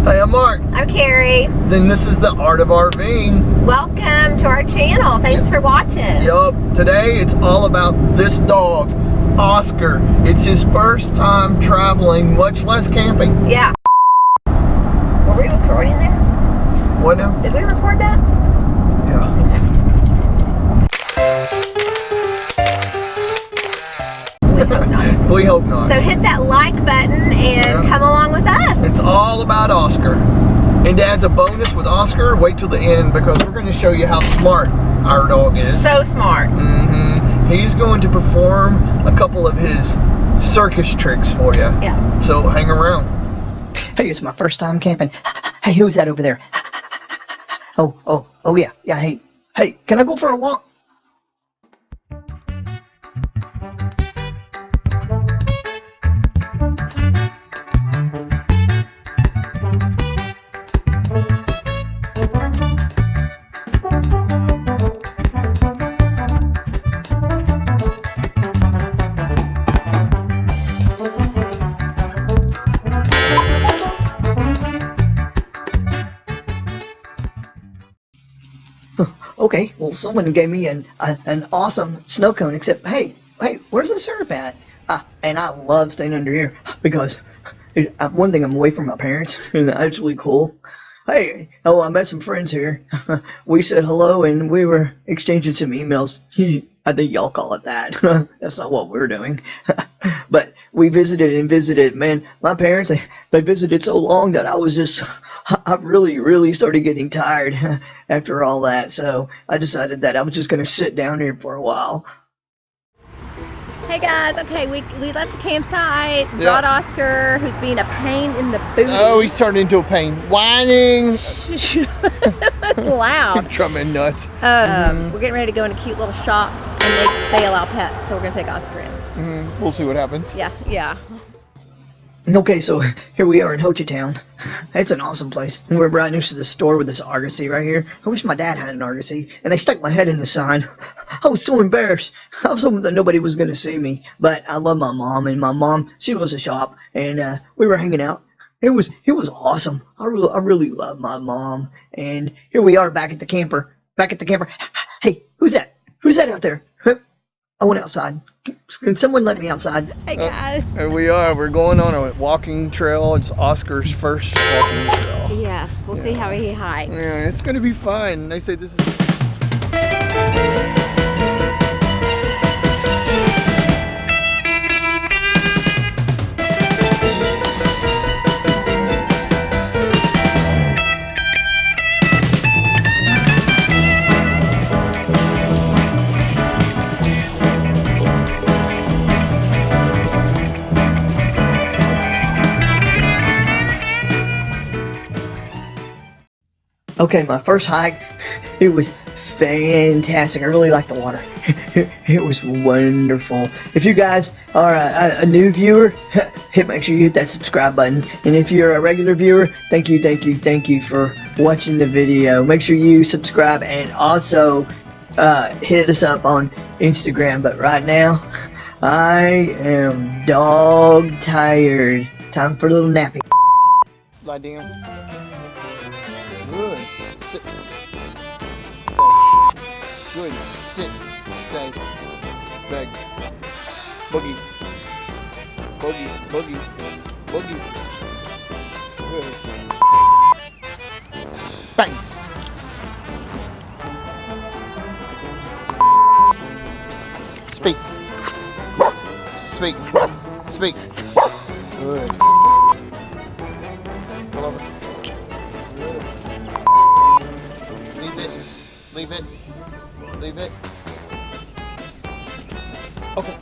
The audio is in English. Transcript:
Hey, I'm Mark. I'm Carrie. Then this is the Art of RVing. Welcome to our channel. Thanks for watching. Yup. Today it's all about this dog, Oscar. It's his first time traveling, much less camping. Yeah. Were we recording there? What now? Did we record that? Yeah. We hope not. We hope not. So hit that like button and come along with us. It's all about Oscar. And as a bonus with Oscar, wait till the end because we're going to show you how smart our dog is. So smart. He's going to perform a couple of his circus tricks for you. Yeah. So hang around. Hey, it's my first time camping. Hey, who's that over there? Oh, yeah, hey, can I go for a walk? Okay, well, someone gave me an awesome snow cone, except, hey, where's the syrup at? And I love staying under here because one thing, I'm away from my parents, and that's really cool. Hey, I met some friends here. We said hello, and we were exchanging some emails. I think y'all call it that. That's not what we're doing. But we visited. Man, my parents, they visited so long that I really started getting tired after all that. So I decided that I was just going to sit down here for a while. Hey guys, okay, we left the campsite, brought Oscar, who's being a pain in the booty. Oh, he's turned into a pain. Whining. That's loud. Drumming nuts. We're getting ready to go in a cute little shop, and they allow pets, so we're going to take Oscar in. We'll see what happens. Yeah. Okay, so here we are in Ho Chi Town. It's an awesome place. We're right next to the store with this Argosy right here. I wish my dad had an Argosy, and they stuck my head in the sign. I was so embarrassed. I was hoping that nobody was going to see me, but I love my mom, and my mom, she owns a shop, and we were hanging out. It was awesome. I really love my mom, and here we are back at the camper. Hey, who's that? Who's that out there? I went outside. Can someone let me outside? Hey guys. Here we are. We're going on a walking trail. It's Oscar's first walking trail. Yes, we'll see how he hikes. Yeah, it's going to be fun. They say this is... Okay, my first hike, it was fantastic. I really liked the water. It was wonderful. If you guys are a new viewer, make sure you hit that subscribe button. And if you're a regular viewer, thank you for watching the video. Make sure you subscribe and also hit us up on Instagram. But right now, I am dog tired. Time for a little nappy. Lie down. Good. Sit. Stay. Good. Sit. Stay. Beg. Boogie. Boogie. Good. Bang. Speak. Good. Pull over. Leave it. Okay.